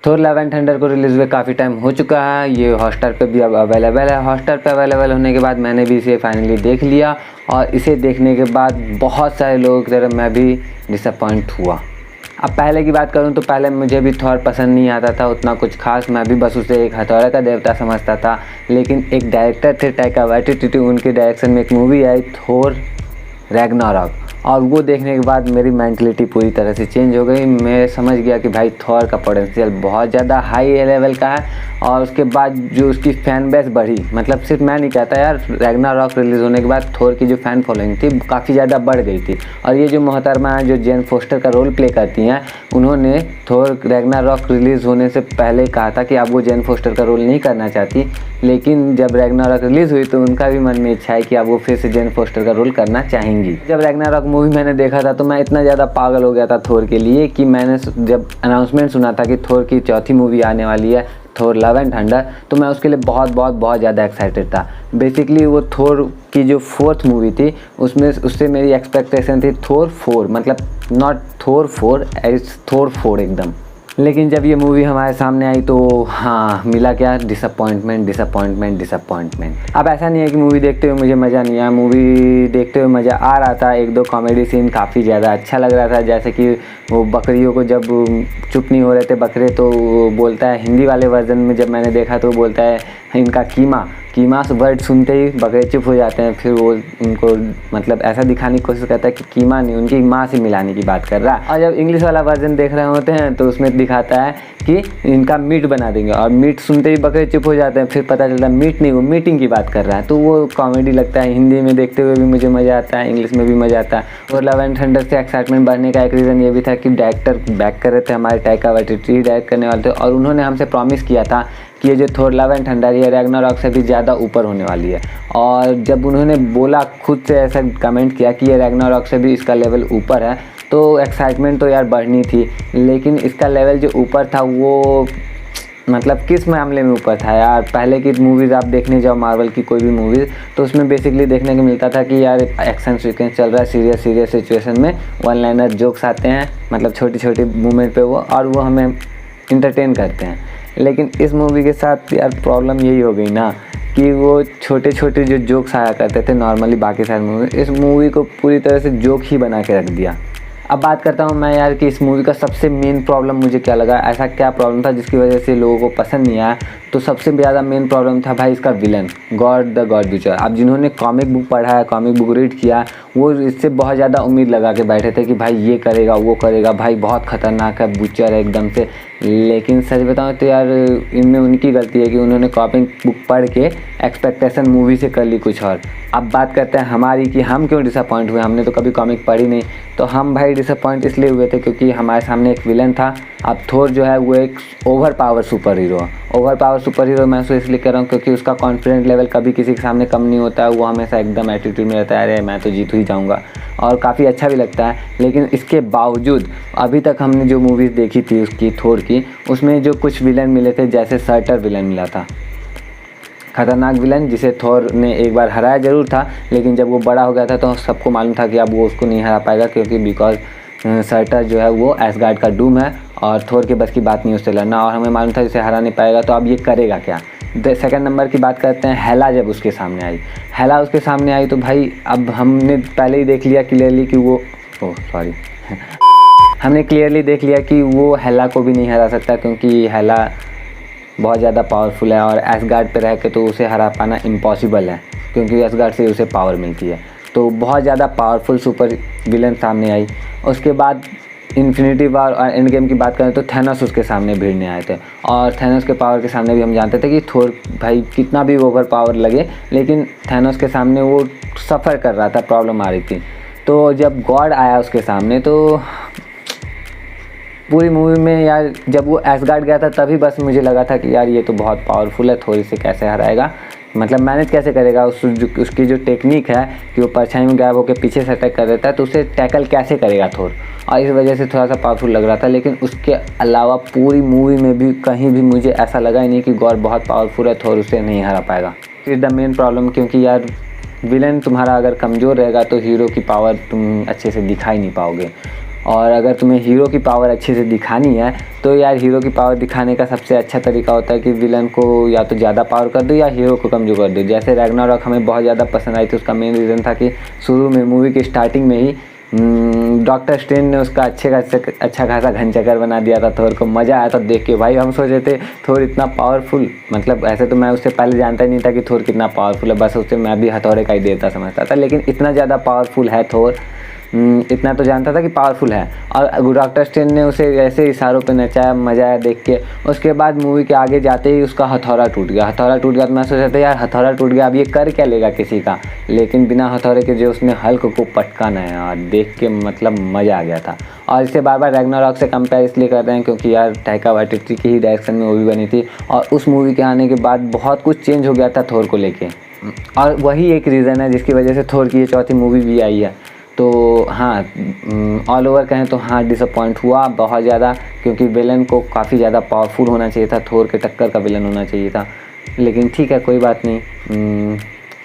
Thor love and thunder को release हुए काफ़ी टाइम हो चुका है। ये हॉटस्टार पे भी अब अवेलेबल है। हॉटस्टार पे अवेलेबल होने के बाद मैंने भी इसे फाइनली देख लिया और इसे देखने के बाद बहुत सारे लोगों की तरह मैं भी डिसअपॉइंट हुआ। अब पहले की बात करूं तो पहले मुझे भी थोर पसंद नहीं आता था उतना कुछ खास, मैं भी बस उसे एक हथौड़ा का देवता समझता था। लेकिन एक डायरेक्टर थे टाइका वाइटिटी, उनके डायरेक्शन में एक मूवी आई थोर रैग्नारॉक, और वो देखने के बाद मेरी मेंटलिटी पूरी तरह से चेंज हो गई। मैं समझ गया कि भाई थॉर का पोटेंशियल बहुत ज़्यादा हाई लेवल का है। और उसके बाद जो उसकी फ़ैन बेस बढ़ी, मतलब सिर्फ मैं नहीं कहता यार, रैग्नारॉक रिलीज़ होने के बाद थॉर की जो फ़ैन फॉलोइंग थी काफ़ी ज़्यादा बढ़ गई थी। और ये जो मोहतरमा है जो जेन फोस्टर का रोल प्ले करती हैं, उन्होंने थॉर रैग्नारॉक रिलीज़ होने से पहले कहा था कि अब वो जेन फोस्टर का रोल नहीं करना चाहती। लेकिन जब रैग्नारॉक रिलीज़ हुई तो उनका भी मन में इच्छा है कि अब वो फिर से जेन फोस्टर का रोल करना चाहेंगी। जब रैग्नारॉक मूवी मैंने देखा था तो मैं इतना ज़्यादा पागल हो गया था थोर के लिए कि मैंने जब अनाउंसमेंट सुना था कि थोर की चौथी मूवी आने वाली है, थोर लव एंड थंडर, तो मैं उसके लिए बहुत ज़्यादा एक्साइटेड था। बेसिकली वो थोर की जो फोर्थ मूवी थी उससे मेरी एक्सपेक्टेशन थी थोर 4, मतलब नॉट थोर 4, इट्स थोर 4 एकदम। लेकिन जब ये मूवी हमारे सामने आई तो हाँ, मिला क्या, डिसअपॉइंटमेंट। अब ऐसा नहीं है कि मूवी देखते हुए मुझे मज़ा नहीं आया, मूवी देखते हुए मज़ा आ रहा था। एक दो कॉमेडी सीन काफ़ी ज़्यादा अच्छा लग रहा था, जैसे कि वो बकरियों को जब चुप नहीं हो रहे थे बकरे तो बोलता है, हिंदी वाले वर्जन में जब मैंने देखा तो बोलता है इनका कीमा वर्ड सुनते ही बकरे चुप हो जाते हैं। फिर वो उनको मतलब ऐसा दिखाने की कोशिश करता है कि कीमा नहीं, उनकी माँ से मिलाने की बात कर रहा है। और जब इंग्लिश वाला वर्जन देख रहे होते हैं तो उसमें दिखाता है कि इनका मीट बना देंगे, और मीट सुनते ही बकरे चुप हो जाते हैं। फिर पता चलता है मीट नहीं, वो मीटिंग की बात कर रहा है। तो वो कॉमेडी लगता है। हिंदी में देखते हुए भी मुझे मज़ा आता है, इंग्लिश में भी मज़ा आता है। और लव एंड थंडर से एक्साइटमेंट बढ़ने का एक रीज़न ये भी था कि डायरेक्टर बैक कर रहे थे, हमारे टाइका वाइटिटी डायरेक्ट करने वाले थे, और उन्होंने हमसे प्रॉमिस किया था कि ये जो थोर लव एंड थंडर ये रैग्नारॉक से भी ज़्यादा ऊपर होने वाली है। और जब उन्होंने बोला, खुद से ऐसा कमेंट किया कि ये रैग्नारॉक से भी इसका लेवल ऊपर है, तो एक्साइटमेंट तो यार बढ़नी थी। लेकिन इसका लेवल जो ऊपर था वो मतलब किस मामले में ऊपर था यार। पहले की मूवीज़ आप देखने जाओ, मार्वल की कोई भी मूवीज़, तो उसमें बेसिकली देखने को मिलता था कि यार एक्शन सीक्वेंस चल रहा है, सीरियस सिचुएशन में वन लाइनर जोक्स आते हैं, मतलब छोटी मूवमेंट पे वो, और वो हमें इंटरटेन करते हैं। लेकिन इस मूवी के साथ यार प्रॉब्लम यही हो गई ना कि वो छोटे जो जोक्स आया करते थे नॉर्मली बाकी सारी मूवी, इस मूवी को पूरी तरह से जोक ही बना के रख दिया। अब बात करता हूँ मैं यार कि इस मूवी का सबसे मेन प्रॉब्लम मुझे क्या लगा, ऐसा क्या प्रॉब्लम था जिसकी वजह से लोगों को पसंद नहीं आया। तो सबसे ज़्यादा मेन प्रॉब्लम था भाई इसका villain, God the God butcher. अब जिन्होंने कॉमिक बुक पढ़ा है, कॉमिक बुक रीड किया, वो इससे बहुत ज़्यादा उम्मीद लगा के बैठे थे कि भाई ये करेगा वो करेगा, भाई बहुत ख़तरनाक है, बुचर है एकदम से। लेकिन सच बताऊँ तो यार इनमें उनकी गलती है कि उन्होंने कॉमिक बुक पढ़ के एक्सपेक्टेशन मूवी से कर ली कुछ और। अब बात करते हैं हमारी कि हम क्यों डिसअपॉइंट हुए। हमने तो कभी कॉमिक पढ़ी नहीं, तो हम भाई डिसअपॉइंट इसलिए हुए थे क्योंकि हमारे सामने एक विलन था। अब थोर जो है वो एक ओवर पावर सुपर हीरो है। ओवर पावर सुपर हीरो मैं उसको इसलिए कह रहा हूँ क्योंकि उसका कॉन्फिडेंस लेवल कभी किसी के सामने कम नहीं होता है। वो हमेशा एकदम एटीट्यूड में रहता है, अरे मैं तो जीत ही जाऊँगा, और काफ़ी अच्छा भी लगता है। लेकिन इसके बावजूद अभी तक हमने जो मूवीज़ देखी थी उसकी थोर की, उसमें जो कुछ विलन मिले थे, जैसे सर्टर विलन मिला था, खतरनाक विलन, जिसे थोर ने एक बार हराया ज़रूर था। लेकिन जब वो बड़ा हो गया था तो सबको मालूम था कि अब वो उसको नहीं हरा पाएगा, क्योंकि बिकॉज सर्टर जो है वो एसगार्ड का डूम है और थोर के बस की बात नहीं उससे लड़ना, और हमें मालूम था इसे हरा नहीं पाएगा। तो अब ये करेगा क्या। सेकंड नंबर की बात करते हैं हेला। जब उसके सामने आई तो भाई अब हमने पहले ही देख लिया क्लियरली कि वो हमने क्लियरली देख लिया कि वो हेला को भी नहीं हरा सकता, क्योंकि हेला बहुत ज़्यादा पावरफुल है और एसगार्ड पे रह के तो उसे हरा पाना इम्पॉसिबल है, क्योंकि एसगार्ड से उसे पावर मिलती है। तो बहुत ज़्यादा पावरफुल सुपर विलन सामने आई। उसके बाद इन्फिनिटी वॉर और एंड गेम की बात करें तो थैनोस उसके सामने भिड़ने आए थे, और थैनोस के पावर के सामने भी हम जानते थे कि थोर भाई कितना भी ओवर पावर लगे, लेकिन थैनोस के सामने वो सफ़र कर रहा था, प्रॉब्लम आ रही थी। तो जब गॉड आया उसके सामने तो पूरी मूवी में यार जब वो एसगार्ड गया था तभी बस मुझे लगा था कि यार ये तो बहुत पावरफुल है, थोड़ी से कैसे हराएगा, मतलब मैनेज कैसे करेगा। उसकी जो टेक्निक है कि वो परछाई में गायब होकर पीछे से अटैक कर देता है, तो उसे टैकल कैसे करेगा थोर, और इस वजह से थोड़ा सा पावरफुल लग रहा था। लेकिन उसके अलावा पूरी मूवी में भी कहीं भी मुझे ऐसा लगा ही नहीं कि गॉड बहुत पावरफुल है, थोर उसे नहीं हरा पाएगा। इज़ द मेन प्रॉब्लम, क्योंकि यार विलन तुम्हारा अगर कमज़ोर रहेगा तो हीरो की पावर तुम अच्छे से दिखा ही नहीं पाओगे। और अगर तुम्हें हीरो की पावर अच्छे से दिखानी है तो यार हीरो की पावर दिखाने का सबसे अच्छा तरीका होता है कि विलन को या तो ज़्यादा पावर कर दो या हीरो को कमज़ोर कर दो। जैसे रैग्नारॉक हमें बहुत ज़्यादा पसंद आई थी, उसका मेन रीज़न था कि शुरू में मूवी के स्टार्टिंग में ही डॉक्टर स्ट्रेंज ने उसका अच्छा खासा घन चक्कर बना दिया था थोर को। मज़ा आया था देख के भाई। हम सोचे थे थोर इतना पावरफुल, मतलब ऐसे तो मैं उससे पहले जानता ही नहीं था कि थोर कितना पावरफुल है, बस उससे मैं भी हथौड़े का ही देवता समझता था, लेकिन इतना ज़्यादा पावरफुल है थोर, इतना तो जानता था कि पावरफुल है। और डॉक्टर स्ट्रेंज ने उसे ऐसे इशारों पे नचाया, मज़ा आया देख के। उसके बाद मूवी के आगे जाते ही उसका हथौड़ा टूट गया। तो मैं सोचा था यार हथौड़ा टूट गया, अब ये कर क्या लेगा किसी का, लेकिन बिना हथौड़े के जो उसने हल्क को पटकाना है यार, देख के मतलब मज़ा आ गया था। और इसे बार बार रैग्नारॉक से कंपेयर इसलिए कर रहे हैं क्योंकि यार टाइका वाइटिटी की ही डायरेक्शन में मूवी बनी थी और उस मूवी के आने के बाद बहुत कुछ चेंज हो गया था थोर को लेके, और वही एक रीज़न है जिसकी वजह से थोर की ये चौथी मूवी भी आई है। तो हाँ, ऑल ओवर कहें तो हाँ डिसअपॉइंट हुआ बहुत ज़्यादा, क्योंकि विलन को काफ़ी ज़्यादा पावरफुल होना चाहिए था, थोर के टक्कर का विलन होना चाहिए था। लेकिन ठीक है, कोई बात नहीं,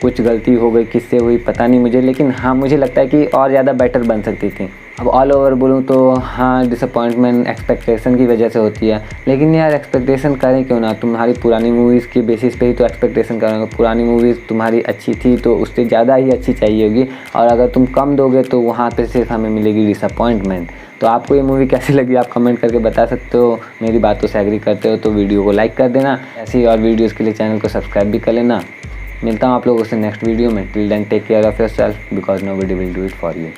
कुछ गलती हो गई, किससे हुई पता नहीं मुझे, लेकिन हाँ मुझे लगता है कि और ज़्यादा बेटर बन सकती थी। अब ऑल ओवर बोलूँ तो हाँ डिसअपॉइंटमेंट एक्सपेक्टेशन की वजह से होती है, लेकिन यार एक्सपेक्टेशन करें क्यों ना, तुम्हारी पुरानी मूवीज़ की बेसिस पे ही तो एक्सपेक्टेशन करेंगे। पुरानी मूवीज़ तुम्हारी अच्छी थी तो उससे ज़्यादा ही अच्छी चाहिए होगी, और अगर तुम कम दोगे तो वहाँ पे सिर्फ हमें मिलेगी डिसअपॉइंटमेंट। तो आपको ये मूवी कैसी लगी आप कमेंट करके बता सकते हो। मेरी बातों से एग्री करते हो तो वीडियो को लाइक कर देना, ऐसी और वीडियोज़ के लिए चैनल को सब्सक्राइब भी कर लेना। मिलता हूँ आप लोगों से नेक्स्ट वीडियो में। Till then take care of yourself because nobody will do it for you.